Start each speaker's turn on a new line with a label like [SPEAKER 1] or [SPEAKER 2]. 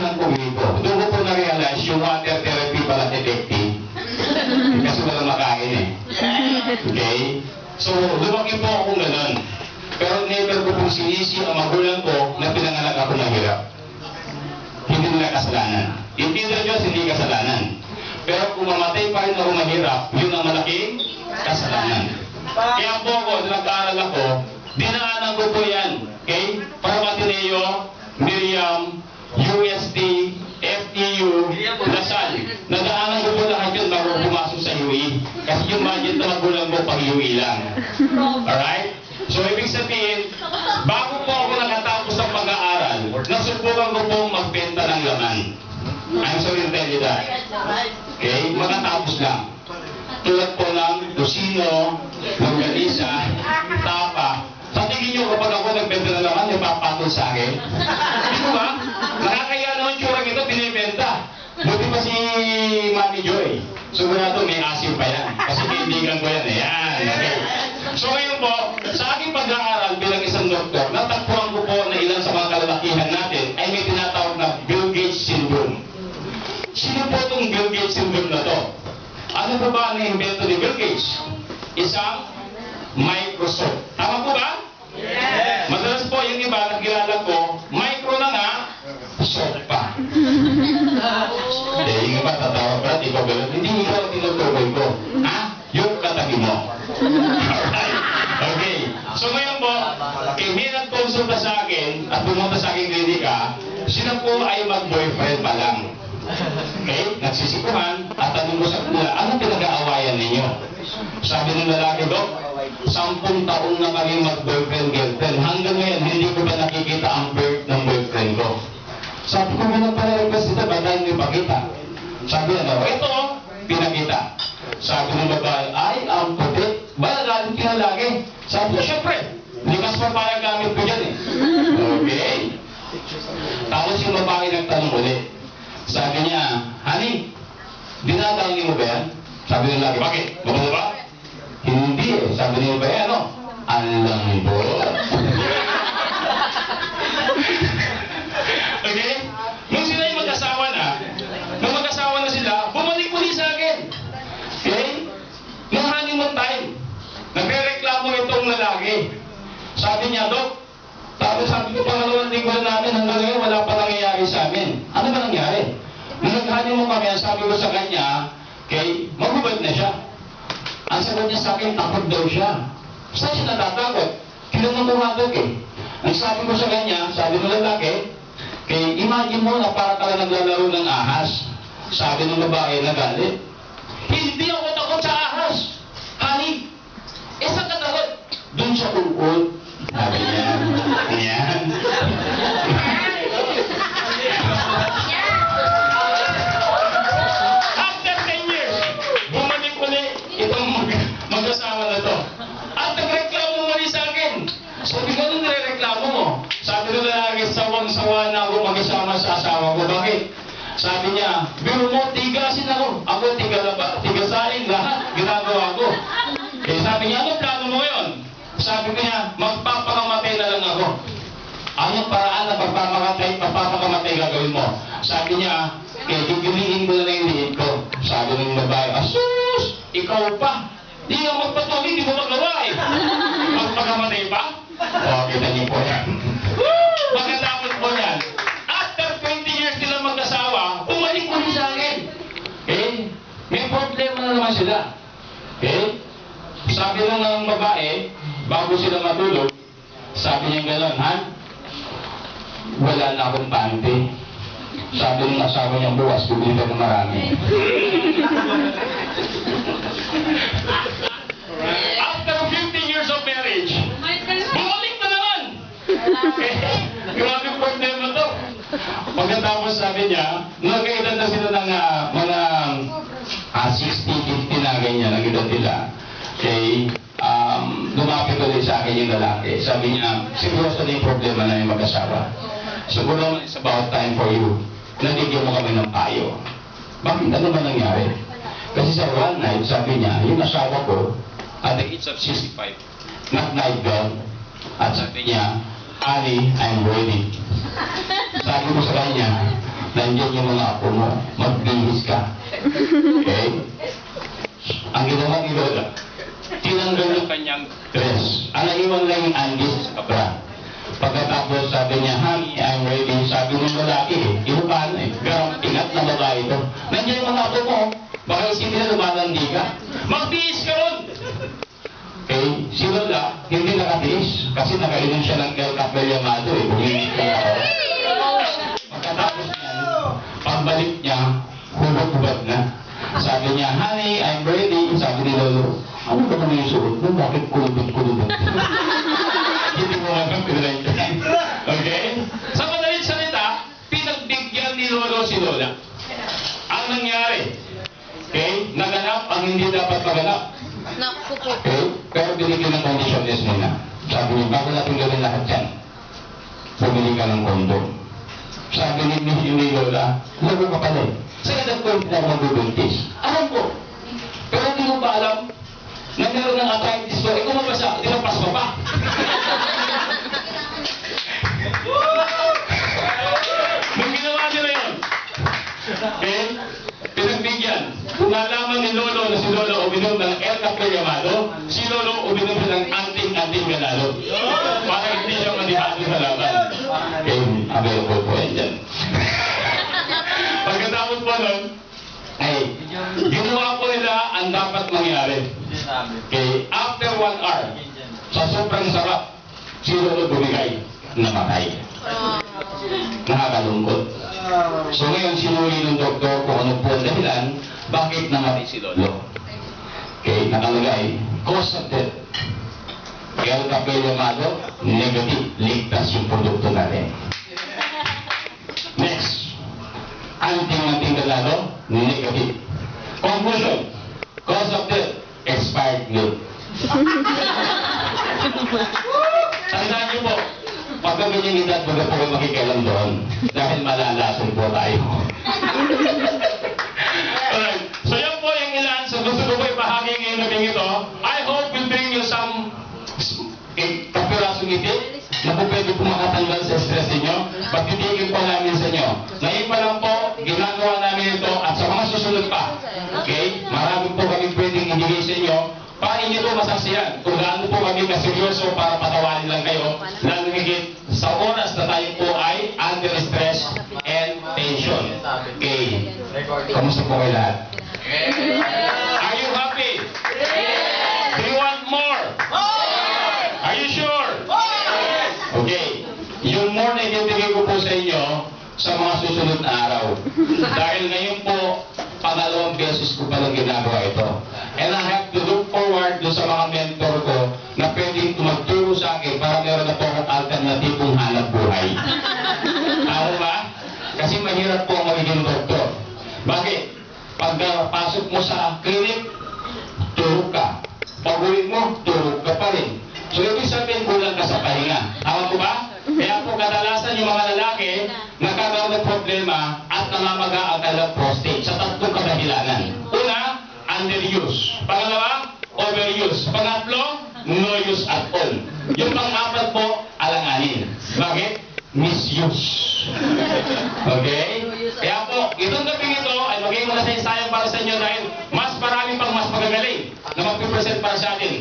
[SPEAKER 1] ng kumito. Doon ko po na-realize yung water therapy pala effective. Kasi walang makain eh. Okay? So, lumaki po ako ganun. Pero never ko pong sinisi ang magulang ko na pinanganak ako mahirap. Hindi nila kasalanan. Yung Peter Diyos, hindi kasalanan. Pero kung mamatay pa rin ako mahirap, yun ang malaking kasalanan. Kaya po ako, nag-aaral ako, dinaanan ko po yan. Okay? Para Ateneo, Miriam, UST, FTU, Lasal. Nadaanan ko po lahat yun bago pumasok sa UE. Kasi yung budget na magulang ko pang UE lang. Alright? So, ibig sabihin, bago po ako nakatapos ng pag-aaral, nasubukan ko pong magbenta ng laman. I'm sorry to tell you that. Okay? Makatapos lang. Tulad po ng Lucino, Longganisa, Tapa. Sa tingin nyo, kapag ako nagbenta na laman, may papatol sa akin. Di ba? Nakakaya naman tsurang ito, binibenta. Buti pa si Mami Joy. Sigurado may asim pa yan. Kasi kaibigan ko yan eh. Yan. Okay. So ngayon po, sa aking pag-aaral bilang isang doktor, natagpuan ko po na ilan sa mga kalalakihan natin ay may tinatawag na Bill Gates Syndrome. Sino po itong Bill Gates Syndrome na to? Ano po ba ang na-invento ni Bill Gates? Isang Microsoft. Tama po ba? Yes! Madalas po yung iba na kilala ko, micro na nga, soft pa. Yung iba tatawa pa, ikaw gano'n. Hindi ikaw ang tinutukoy ko. Ha? Yung katabi mo. Alright. Okay. So ngayon po, may nagkonsulta sa akin at pumunta sa aking klinika, sila po ay mag-boyfriend pa lang. Okay? Nagsisikuhan at tanong ko sa kanila, ano pinag-aawayan ninyo? Sabi ng lalaki, Dok, 10 taon na kami mag-boyfriend-girlfriend. Hanggang ngayon, hindi ko ba nakikita ang birth ng boyfriend ko? Sabi ko, pinagpala-request ito, ba dahil may pakita? Sabi na, ito, pinakita. Sabi ng babae, ay, ang puti. Ba, nagalit ka na lagi? Sabi ko, syempre, likas pa pala gamit ko dyan eh. Okay? Tapos yung babae nagtanong ulit. Sabi niya, honey, dinadangin mo ba yan? Sabi ng lagi, bakit? Baka ba? Hindi eh. Sabi niya ba yan, ano? Alam mo. Okay? Nung sila yung mag-asawa na sila, bumalik muli sa akin. Okay? Nung honeymoon time, nagre-reklamo itong lalaki. Sabi niya, Dok, tapos sabi ko, pangalawang linggo namin, hanggang ngayon, wala pa nangyayari sa amin. Ano ba nangyari? Nung nag-honeymoon kami, sabi ko sa kanya, okay, magubad na siya. Ang sagot niya sa akin, takot daw siya. Saan siya natatakot? Kilala mo nga Dok eh. Ang sabi ko sa kanya, sabi ng lalaki, okay, imagine mo na para ka lang naglalaro ng ahas. Sabi ng babae, nagalit. Hindi ako takot sa ahas. Honey, saan ka takot? Doon sa uod. Sabi niya, yan. After 10 years, bumalik ulit itong mag-asawa na to. At nagreklamo muli sa akin. Sabi ko, anong nireklamo mo? Sabi ko lalaki, sawang-sawa na ako mag-asama sa asawa ko. Bakit? Sabi niya, biro mo, tigasin ako. Ako, tigasain lahat. Ginagawa ko. Eh, sabi niya, ano plano mo ngayon? Sabi niya, magpapakamatay na lang ako. Anong paraan na magpapakamatay gagawin mo? Sabi niya, gigiliin ko na lang yung liit ko. Sabi ng babae, asus! Ikaw pa! Di nga magpatuloy, di mo magawa eh. Magpakamatay pa? O, kita niyo po yan. Magkatapos po yan. After 20 years nila mag-asawa, umalik mo sa akin. Okay? May problema na naman sila. Okay? Sabi lang ng babae, bago sila matulog, sabi niya gano'n, ha? Wala na akong panty. Sabi ng asawa niya, bukas, bibili ka ng marami. After 50 years of marriage, bumalik na naman! Grabe problema to. Pagkatapos sabi niya, nagkaedad na sila ng mga 60, 50 na ganyan, ang edad nila. Okay, lumapit ulit sa akin yung lalaki. Sabi niya, siguro sa yung problema na yung mag-asawa. Siguro it's about time for you. Nagigyan mo kami ng payo. Bakit? Ano ba nangyari? Kasi sa one night, sabi niya, yung asawa ko, at the age of 65, nag-night gown, at sabi niya, Ali, I'm ready. Sabi ko sa kanya, nandiyan yung mga apo mo, magbihis ka. Okay? Ang ginawa ni Lola, tinanggal yung kanyang dress. Ang naiwan lang yung andis sa kabra. Pagkatapos sabi niya, honey, I'm ready. Sabi ng lalaki, inupahan eh. Pero ingat na babae ito. Nandiyan yung mga apo mo, baka isipin na lumalandi ka. Magbihis ka ron! Okay, si Lola, hindi nakatiis kasi nakainom siya ng El Capel Llamado eh. Bumilit ka ako. Pagkatapos niya, pagbalik niya, hubad-hubad na. Sabi niya, honey, I'm ready. Sabi ni Lolo, ano ba naman yung suot mo? Bakit kulubot-kulubot? Hindi mo nga pinag-pinag. Okay? Sa madalit salita, pinagbigyan ni Lolo si Lola. Ang nangyari, okay, naganap ang hindi dapat maganap.
[SPEAKER 2] Naku po.
[SPEAKER 1] Okay? Pero binigyan ng conditions muna. Sabi niya, bago natin gawin lahat yan, bumili ka ng kondom. Sabi ni Lola, lago ka pala eh. Sa edad ko hindi na magbubuntis. Alam ko. Pero hindi mo ba alam na meron ng arthritis ko? Ikaw mabasa, tinapas mo pa. Nung ginawa nila yun, okay, pinagbigyan. Kung nalaman ni Lolo na si Lolo uminom ng El Capel Llamado, si Lolo uminom ng anting-anting ganado. Para hindi siya manihado sa laban. Okay, available po yan dyan. Pagkatapos po nun, ay, ginawa po nila ang dapat mangyari. Okay, after 1 hour, sa sobrang sarap, si Lolo bumigay, namatay. Nakakalungkot. So ngayon, sinuli ng doktor kung ano po ang dahilan, bakit namatay si Lolo. Okay, nakalagay, cause of death. El Capel Llamado, negative, ligtas yung produkto natin. Next, anting-anting ganado, negative. Conclusion, cause of death, expired milk. Tandaan niyo po, pag gawin edad, baga po kayo makikialam doon. Dahil malalason po tayo. Alright, so yan po yung ilan. So gusto ko po ipahagi ngayon na ito. I hope will bring you some kapirasong ngiti na po pwede po makatanggal sa stress ninyo. Pagtitigil po namin sa inyo. Ngayon pa lang po, ginagawa namin ito at sa mga susunod pa. Okay? Marami po kami pwedeng ibigay sa inyo para inyo po masaksiyan kung gaano po kami kaseryoso para patawarin lang kayo, lalo higit sa oras na tayo po ay under stress and tension. Okay. Kamusta po kayo lahat? Are you happy? Do you want more? Are you sure? Okay. Yung more na ibibigay ko po sa inyo sa mga susunod na araw. Dahil ngayon po, pangalawang beses ko palang ginagawa ito. And I have to look forward doon sa mga mentor ko na pwedeng tumagturo sa akin para meron na po akong alternatibong hanap buhay. Tama ba? Kasi mahirap po magiging doktor. Bakit? Pagpasok mo sa clinic, turog ka. Pag-uwi mo, turog ka pa rin. So, ibig sabihin, kulang ka sa pahinga. Tama po ba? Kaya po kadalasan yung mga lalaki nagkakaroon ng problema at namamaga ang kanilang prostate sa tatlong kadahilanan. Una, underuse. Pangalawa, overuse. Pangatlo, no use at all. Yung pang-apat po, alanganin. Bakit? Misuse. Okay? Kaya po, itong gabing ito ay magiging muna sa ensayo para sa inyo dahil mas marami pang mas magagaling na magpipresent para sa atin.